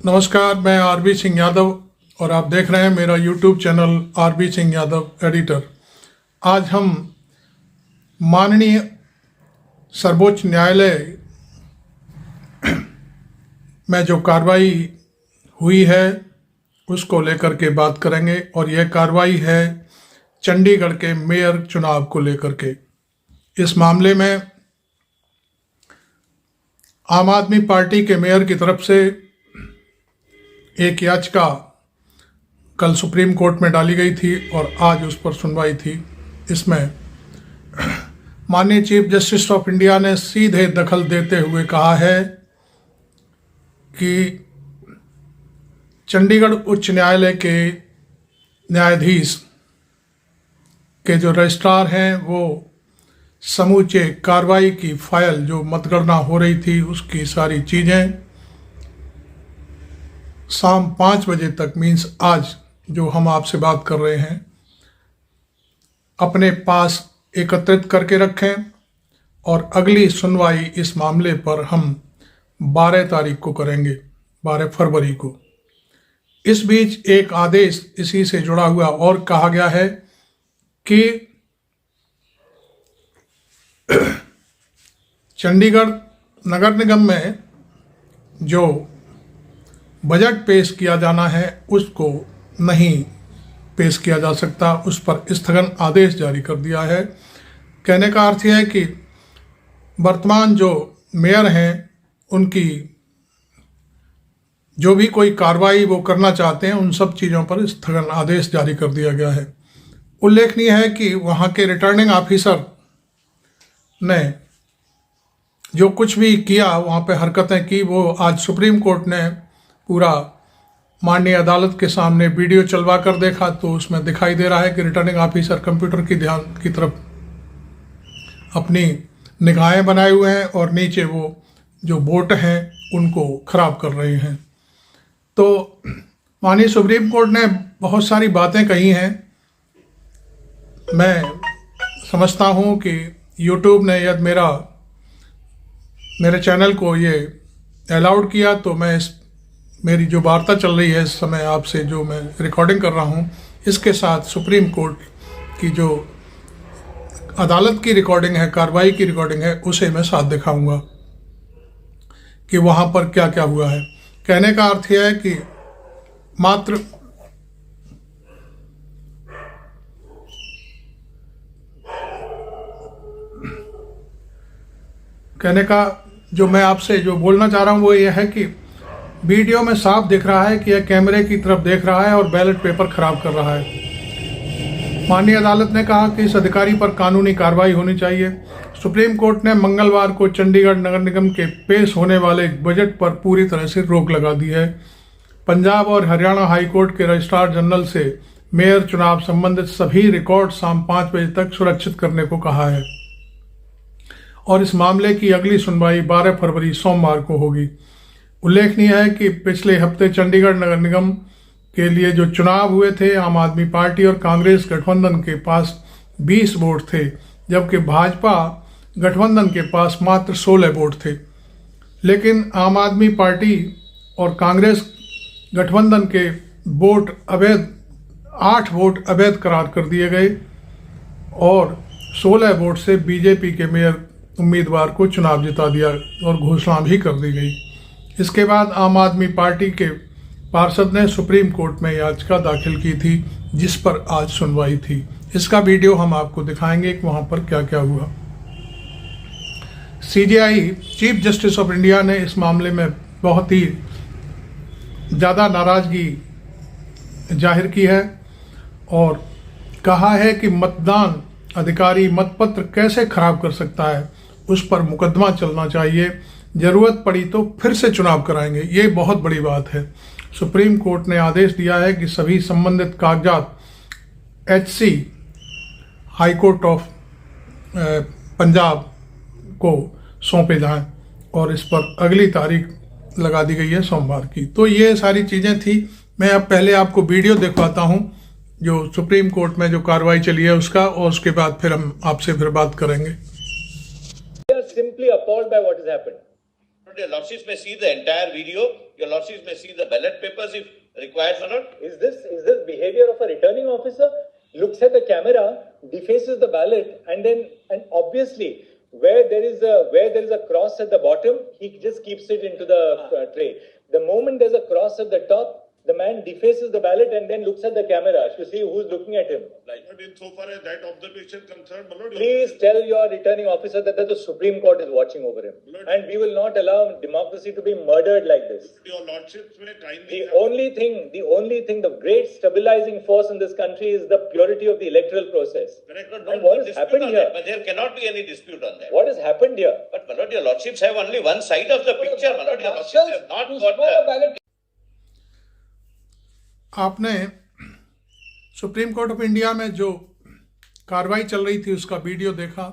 नमस्कार, मैं आरबी सिंह यादव और आप देख रहे हैं मेरा YouTube channel R B Singh Yadav editor. आज हम माननीय सर्वोच्च न्यायालय में जो कार्रवाई हुई है उसको लेकर के बात करेंगे और यह कार्रवाई है चंडीगढ़ के मेयर चुनाव को लेकर के। इस मामले में आम आदमी पार्टी के मेयर की तरफ से एक याचिका कल सुप्रीम कोर्ट में डाली गई थी और आज उस पर सुनवाई थी। इसमें माननीय चीफ जस्टिस ऑफ इंडिया ने सीधे दखल देते हुए कहा है कि चंडीगढ़ उच्च न्यायालय के न्यायाधीश के जो रजिस्ट्रार हैं वो समूचे कार्रवाई की फाइल जो मतगणना हो रही थी उसकी सारी चीज़ें शाम 5 बजे तक मीन्स आज जो हम आपसे बात कर रहे हैं अपने पास एकत्रित करके रखें और अगली सुनवाई इस मामले पर हम 12 तारीख को करेंगे, 12 फरवरी को। इस बीच एक आदेश इसी से जुड़ा हुआ और कहा गया है कि चंडीगढ़ नगर निगम में जो बजट पेश किया जाना है उसको नहीं पेश किया जा सकता, उस पर स्थगन आदेश जारी कर दिया है। कहने का अर्थ यह है कि वर्तमान जो मेयर हैं उनकी जो भी कोई कार्रवाई वो करना चाहते हैं उन सब चीज़ों पर स्थगन आदेश जारी कर दिया गया है। उल्लेखनीय है कि वहाँ के रिटर्निंग ऑफिसर ने जो कुछ भी किया वहाँ पे हरकतें की वो आज सुप्रीम कोर्ट ने पूरा माननीय अदालत के सामने वीडियो चलवा कर देखा तो उसमें दिखाई दे रहा है कि रिटर्निंग ऑफिसर कंप्यूटर की ध्यान की तरफ अपनी निगाहें बनाए हुए हैं और नीचे वो जो वोट हैं उनको खराब कर रहे हैं। तो माननीय सुप्रीम कोर्ट ने बहुत सारी बातें कही हैं। मैं समझता हूँ कि यूट्यूब ने यदि मेरे चैनल को ये अलाउड किया तो मैं मेरी जो वार्ता चल रही है इस समय आपसे जो मैं रिकॉर्डिंग कर रहा हूँ इसके साथ सुप्रीम कोर्ट की जो अदालत की रिकॉर्डिंग है, कार्रवाई की रिकॉर्डिंग है, उसे मैं साथ दिखाऊंगा कि वहाँ पर क्या क्या हुआ है। कहने का अर्थ यह है कि मात्र कहने का जो मैं आपसे जो बोलना चाह रहा हूँ वो ये है कि वीडियो में साफ दिख रहा है कि यह कैमरे की तरफ देख रहा है और बैलेट पेपर खराब कर रहा है। माननीय अदालत ने कहा कि इस अधिकारी पर कानूनी कार्रवाई होनी चाहिए। सुप्रीम कोर्ट ने मंगलवार को चंडीगढ़ नगर निगम के पेश होने वाले बजट पर पूरी तरह से रोक लगा दी है। पंजाब और हरियाणा हाईकोर्ट के रजिस्ट्रार जनरल से मेयर चुनाव संबंधित सभी रिकॉर्ड शाम 5 बजे तक सुरक्षित करने को कहा है और इस मामले की अगली सुनवाई 12 फरवरी सोमवार को होगी। उल्लेखनीय है कि पिछले हफ्ते चंडीगढ़ नगर निगम के लिए जो चुनाव हुए थे आम आदमी पार्टी और कांग्रेस गठबंधन के पास 20 वोट थे जबकि भाजपा गठबंधन के पास मात्र 16 वोट थे। लेकिन आम आदमी पार्टी और कांग्रेस गठबंधन के वोट अवैध 8 वोट अवैध करार कर दिए गए और 16 वोट से बीजेपी के मेयर उम्मीदवार को चुनाव जिता दिया और घोषणा भी कर दी गई। इसके बाद आम आदमी पार्टी के पार्षद ने सुप्रीम कोर्ट में याचिका दाखिल की थी जिस पर आज सुनवाई थी। इसका वीडियो हम आपको दिखाएंगे कि वहाँ पर क्या क्या हुआ। CJI chief justice of India ने इस मामले में बहुत ही ज़्यादा नाराज़गी जाहिर की है और कहा है कि मतदान अधिकारी मतपत्र कैसे खराब कर सकता है, उस पर मुकदमा चलना चाहिए, जरूरत पड़ी तो फिर से चुनाव कराएंगे। ये बहुत बड़ी बात है। सुप्रीम कोर्ट ने आदेश दिया है कि सभी संबंधित कागजात एचसी हाईकोर्ट ऑफ पंजाब को सौंपे जाएं और इस पर अगली तारीख लगा दी गई है सोमवार की। तो ये सारी चीज़ें थी। मैं अब पहले आपको वीडियो दिखवाता हूँ जो सुप्रीम कोर्ट में जो कार्रवाई चली है उसका और उसके बाद फिर हम आपसे फिर बात करेंगे। Simply appalled by what has happened. Your Lordships may see the entire video. Your Lordships may see the ballot papers if required, my Lord. Is this behavior of a returning officer? Looks at the camera, defaces the ballot, and obviously where there is a cross at the bottom, he just keeps it into the tray. The moment there's a cross at the top, the man defaces the ballot and then looks at the camera to see who's looking at him. But insofar as that observation concerned, my Lord, Please tell your returning officer that the Supreme Court is watching over him. And we will not allow democracy to be murdered like this. your Lordships may kindly... The only thing, the great stabilizing force in this country is the purity of the electoral process. Correct. And what has happened here? But there cannot be any dispute on that. What has happened here? But, my Lord, your Lordships have only one side of the picture, my Lord. Your Lordships have not got the... आपने supreme court of India में जो कार्रवाई चल रही थी उसका video देखा,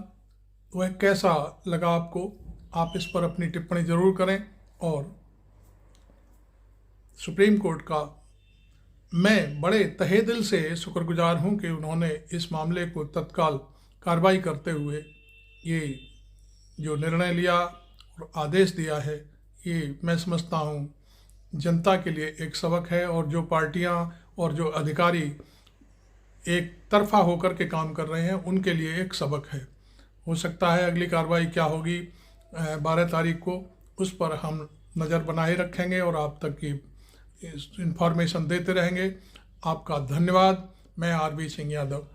वह कैसा लगा आपको? आप इस पर अपनी टिप्पणी ज़रूर करें। और सुप्रीम कोर्ट का मैं बड़े तहे दिल से शुक्रगुजार हूं कि उन्होंने इस मामले को तत्काल कार्रवाई करते हुए ये जो निर्णय लिया और आदेश दिया है, ये मैं समझता हूं जनता के लिए एक सबक है। और जो पार्टियां और जो अधिकारी एक तरफा होकर के काम कर रहे हैं, उनके लिए एक सबक है। हो सकता है अगली कार्रवाई क्या होगी 12 तारीख को, उस पर हम नज़र बनाए रखेंगे और आप तक की इंफॉर्मेशन देते रहेंगे। आपका धन्यवाद। मैं आरबी सिंह यादव।